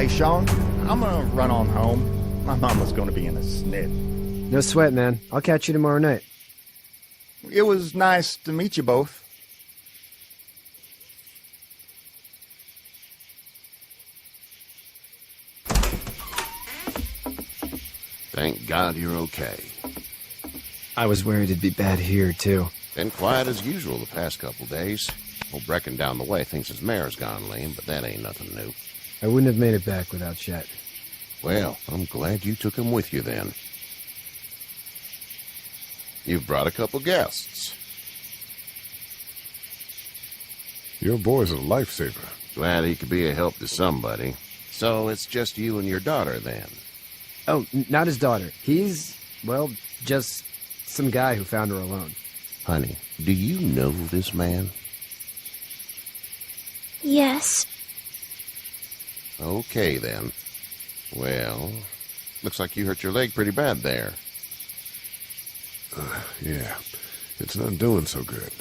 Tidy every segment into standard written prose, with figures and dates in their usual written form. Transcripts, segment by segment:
Hey, Sean, I'm gonna run on home. My mama's gonna be in a snit. No sweat, man. I'll catch you tomorrow night. It was nice to meet you both. Thank God you're okay. I was worried it'd be bad here, too. Been quiet as usual the past couple days. Old Brecken down the way thinks his mare's gone lame, but that ain't nothing new. I wouldn't have made it back without Chet. Well, I'm glad you took him with you then. You've brought a couple guests. Your boy's a lifesaver. Glad he could be a help to somebody. So it's just you and your daughter then? Oh, not his daughter. He's, well, just some guy who found her alone. Honey, do you know this man? Yes. Okay, then. Well, looks like you hurt your leg pretty bad there. Yeah, it's not doing so good.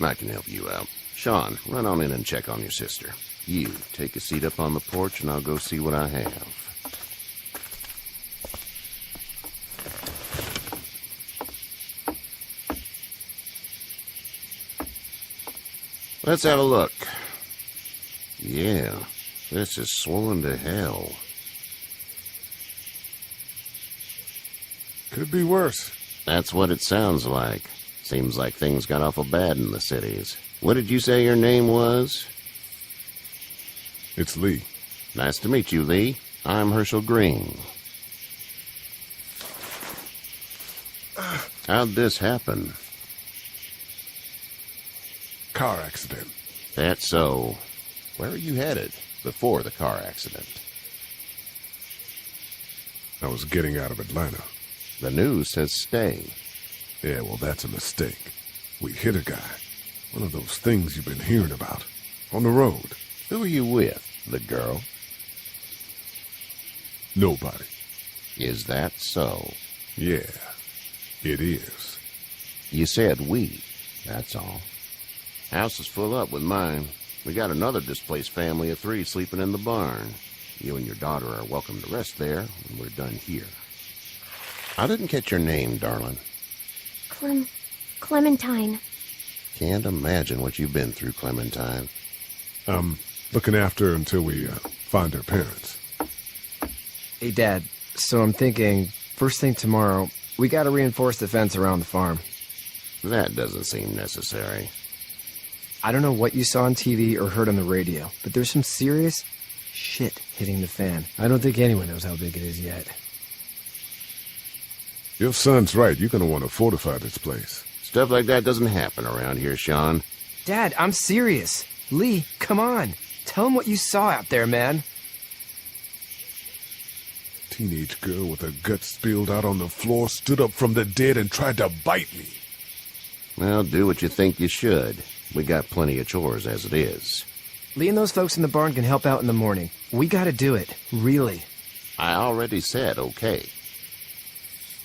I can help you out. Sean, run on in and check on your sister. You, take a seat up on the porch and I'll go see what I have. Let's have a look. Yeah, this is swollen to hell. Could be worse. That's what it sounds like. Seems like things got awful bad in the cities. What did you say your name was? It's Lee. Nice to meet you, Lee. I'm Herschel Green. How'd this happen? Car accident. That's so. Where are you headed before the car accident? I was getting out of Atlanta. The news says stay. Yeah, well, that's a mistake. We hit a guy. One of those things you've been hearing about. On the road. Who are you with? The girl? Nobody. Is that so? Yeah, it is. You said we. That's all. House is full up with mine. We got another displaced family of 3 sleeping in the barn. You and your daughter are welcome to rest there when we're done here. I didn't catch your name, darling. Clementine. Can't imagine what you've been through, Clementine. Looking after her until we find her parents. Hey, Dad, so I'm thinking, first thing tomorrow, we gotta reinforce the fence around the farm. That doesn't seem necessary. I don't know what you saw on TV or heard on the radio, but there's some serious shit hitting the fan. I don't think anyone knows how big it is yet. Your son's right. You're going to want to fortify this place. Stuff like that doesn't happen around here, Sean. Dad, I'm serious. Lee, come on. Tell him what you saw out there, man. Teenage girl with her guts spilled out on the floor stood up from the dead and tried to bite me. Well, do what you think you should. We got plenty of chores as it is. Lee and those folks in the barn can help out in the morning. We gotta do it. Really. I already said okay.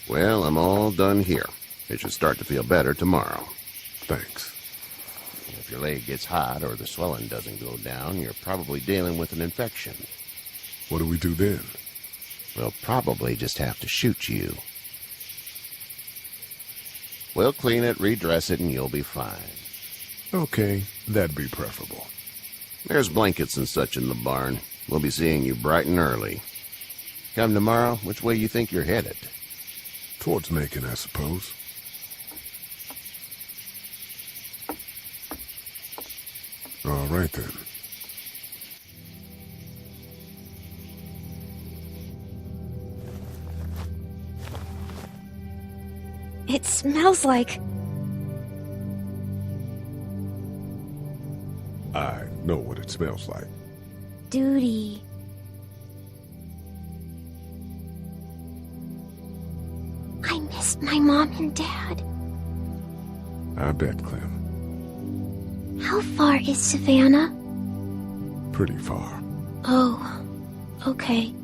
Well, I'm all done here. It should start to feel better tomorrow. Thanks. If your leg gets hot or the swelling doesn't go down, you're probably dealing with an infection. What do we do then? We'll probably just have to shoot you. We'll clean it, redress it, and you'll be fine. Okay, that'd be preferable. There's blankets and such in the barn. We'll be seeing you bright and early. Come tomorrow, which way you think you're headed? Towards Macon, I suppose. All right, then. It smells like... I know what it smells like. duty. I miss my mom and dad. I bet, Clem. How far is Savannah? Pretty far. Oh, okay.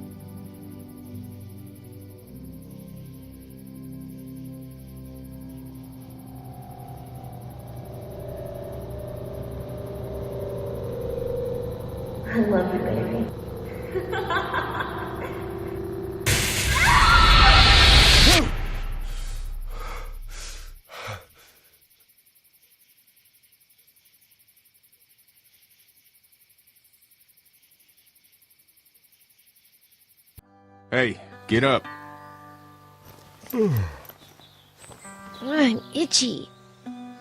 I love you, baby. Hey, get up. I'm itchy.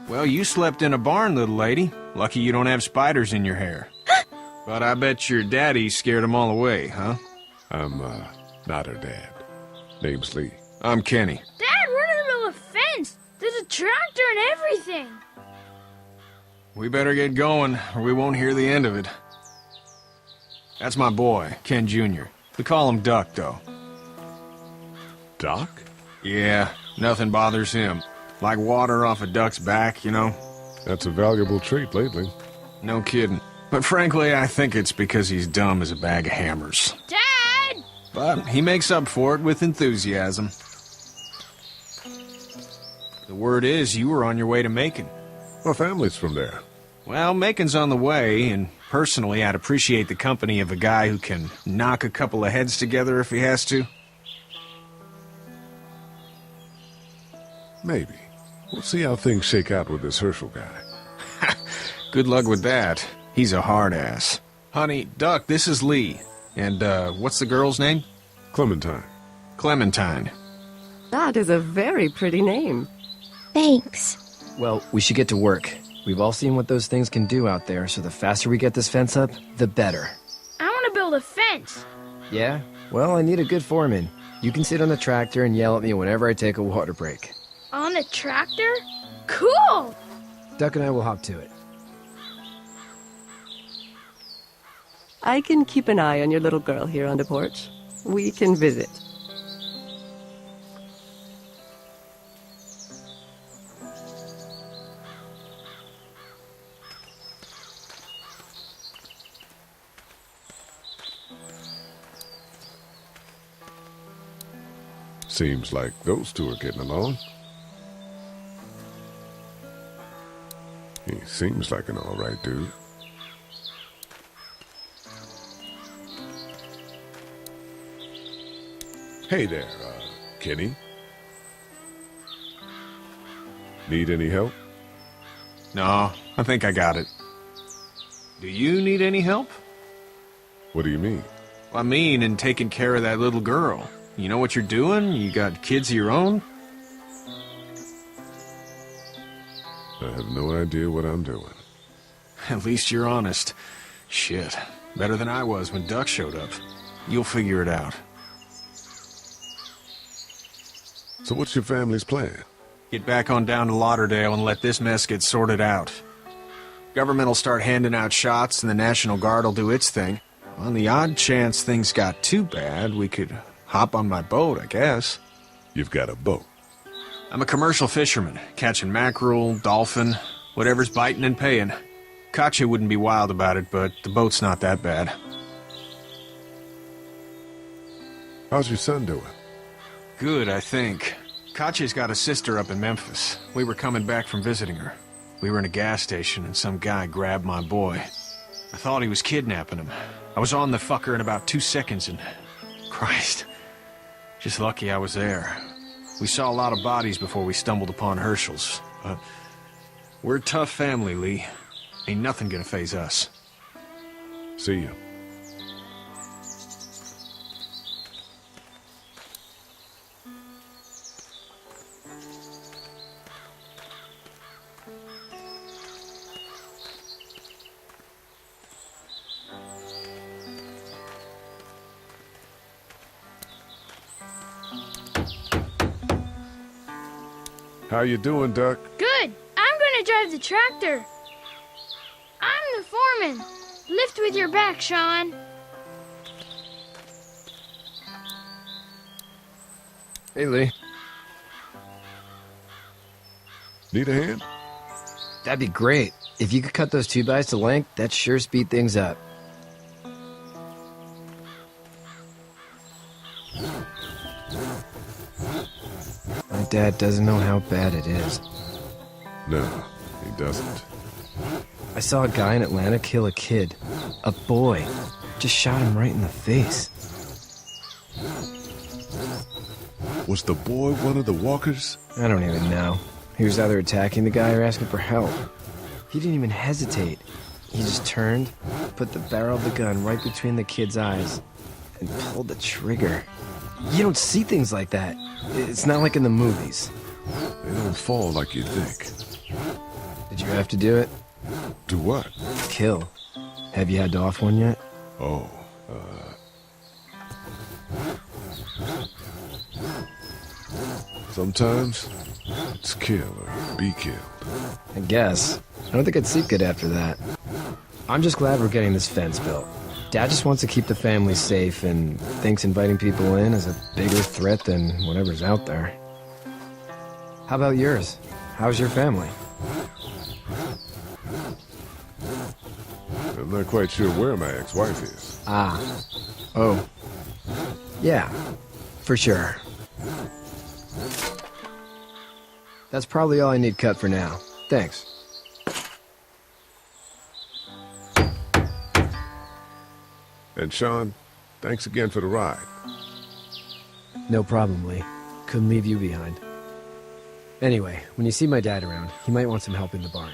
Well, you slept in a barn, little lady. Lucky you don't have spiders in your hair. But I bet your daddy scared them all away, huh? I'm, not her dad. Name's Lee. I'm Kenny. Dad, we're in the middle of a fence. There's a tractor and everything. We better get going, or we won't hear the end of it. That's my boy, Ken Jr. We call him Duck, though. Doc? Yeah, nothing bothers him. Like water off a duck's back, you know? That's a valuable trait lately. No kidding. But frankly, I think it's because he's dumb as a bag of hammers. Dad! But he makes up for it with enthusiasm. The word is you were on your way to Macon. My family's from there. Well, Macon's on the way, and personally, I'd appreciate the company of a guy who can knock a couple of heads together if he has to. Maybe. We'll see how things shake out with this Herschel guy. Good luck with that. He's a hard ass. Honey, Duck, this is Lee. And, what's the girl's name? Clementine. Clementine. That is a very pretty name. Thanks. Well, we should get to work. We've all seen what those things can do out there, so the faster we get this fence up, the better. I want to build a fence. Yeah? Well, I need a good foreman. You can sit on the tractor and yell at me whenever I take a water break. On a tractor? Cool! Duck and I will hop to it. I can keep an eye on your little girl here on the porch. We can visit. Seems like those two are getting along. He seems like an all-right dude. Hey there, Kenny. Need any help? No, I think I got it. Do you need any help? What do you mean? I mean, in taking care of that little girl. You know what you're doing? You got kids of your own? I have no idea what I'm doing. At least you're honest. Shit. Better than I was when Duck showed up. You'll figure it out. So what's your family's plan? Get back on down to Lauderdale and let this mess get sorted out. Government will start handing out shots and the National Guard will do its thing. On the odd chance things got too bad, we could hop on my boat, I guess. You've got a boat. I'm a commercial fisherman, catching mackerel, dolphin, whatever's biting and paying. Katya wouldn't be wild about it, but the boat's not that bad. How's your son doing? Good, I think. Katya's got a sister up in Memphis. We were coming back from visiting her. We were in a gas station and some guy grabbed my boy. I thought he was kidnapping him. I was on the fucker in about 2 seconds and... Christ. Just lucky I was there. We saw a lot of bodies before we stumbled upon Herschel's. But we're a tough family, Lee. Ain't nothing gonna faze us. See you. How you doing, Duck? Good. I'm gonna drive the tractor. I'm the foreman. Lift with your back, Sean. Hey, Lee. Need a hand? That'd be great. If you could cut those 2x to length, that'd sure speed things up. My dad doesn't know how bad it is. No, he doesn't. I saw a guy in Atlanta kill a kid. A boy. Just shot him right in the face. Was the boy one of the walkers? I don't even know. He was either attacking the guy or asking for help. He didn't even hesitate. He just turned, put the barrel of the gun right between the kid's eyes, and pulled the trigger. You don't see things like that. It's not like in the movies. They don't fall like you think. Did you have to do it? Do what? Kill. Have you had to off one yet? Oh, sometimes it's kill or be killed. I guess. I don't think I'd sleep good after that. I'm just glad we're getting this fence built. Dad just wants to keep the family safe and thinks inviting people in is a bigger threat than whatever's out there. How about yours? How's your family? I'm not quite sure where my ex-wife is. Ah. Oh. Yeah. For sure. That's probably all I need cut for now. Thanks. And Sean, thanks again for the ride. No problem, Lee. Couldn't leave you behind. Anyway, when you see my dad around, he might want some help in the barn.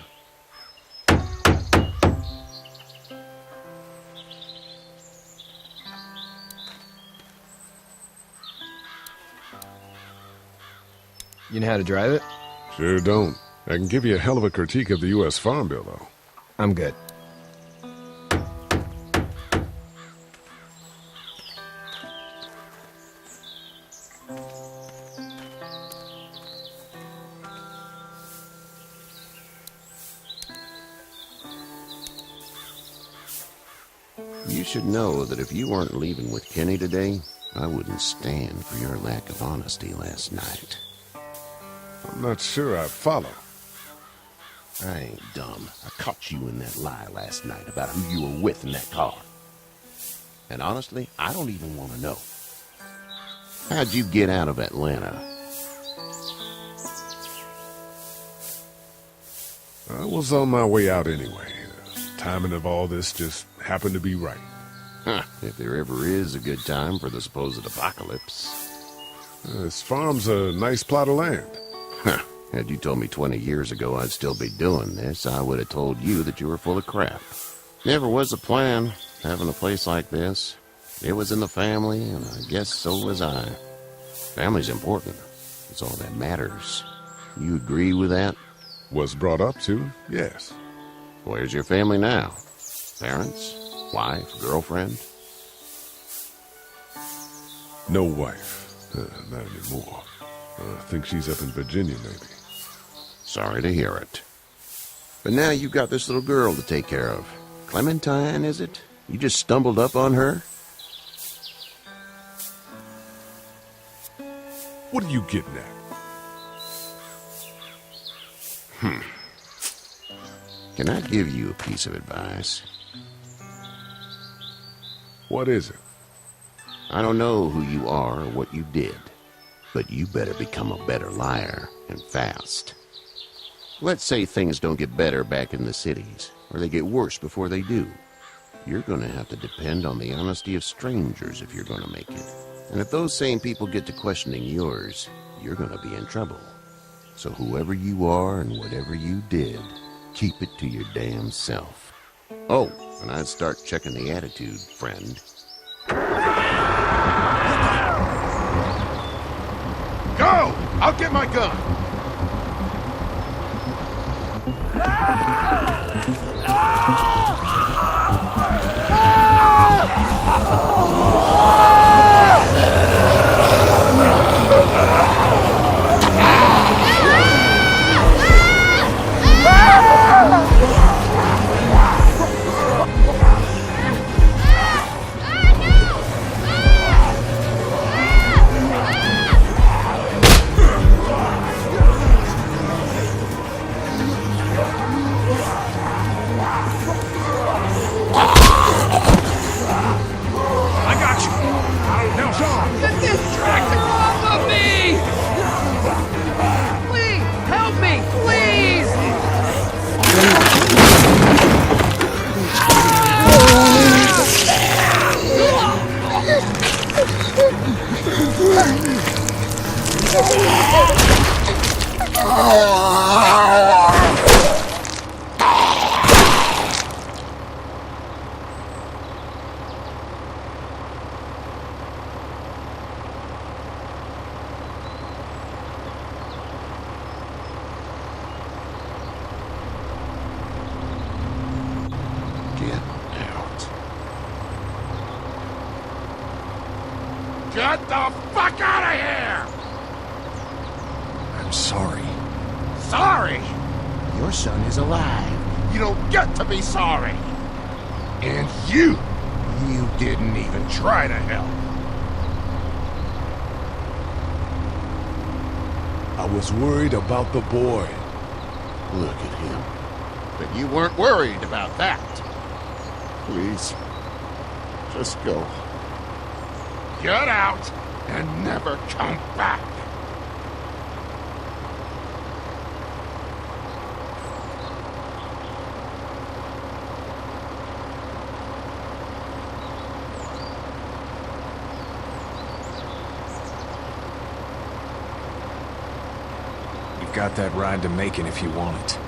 You know how to drive it? Sure don't. I can give you a hell of a critique of the U.S. Farm Bill, though. I'm good. You should know that if you weren't leaving with Kenny today, I wouldn't stand for your lack of honesty last night. I'm not sure I follow. I ain't dumb. I caught you in that lie last night about who you were with in that car. And honestly, I don't even want to know. How'd you get out of Atlanta? I was on my way out anyway. The timing of all this just happened to be right. Huh, if there ever is a good time for the supposed apocalypse. This farm's a nice plot of land. Huh, had you told me 20 years ago I'd still be doing this, I would have told you that you were full of crap. Never was a plan, having a place like this. It was in the family, and I guess so was I. Family's important. It's all that matters. You agree with that? Was brought up to, yes. Where's your family now? Parents? Wife? Girlfriend? No wife. Not anymore. I think she's up in Virginia, maybe. Sorry to hear it. But now you've got this little girl to take care of. Clementine, is it? You just stumbled up on her? What are you getting at? Can I give you a piece of advice? What is it? I don't know who you are or what you did, but you better become a better liar, and fast. Let's say things don't get better back in the cities, or they get worse before they do. You're gonna have to depend on the honesty of strangers if you're gonna make it. And if those same people get to questioning yours, you're gonna be in trouble. So whoever you are and whatever you did, keep it to your damn self. Oh, and I'd start checking the attitude, friend. Go! I'll get my gun! Get the fuck out of here! I'm sorry. Sorry? Your son is alive. You don't get to be sorry. And you didn't even try to help. I was worried about the boy. Look at him. But you weren't worried about that. Please, just go. Get out and never come back. You've got that ride to Macon if you want it.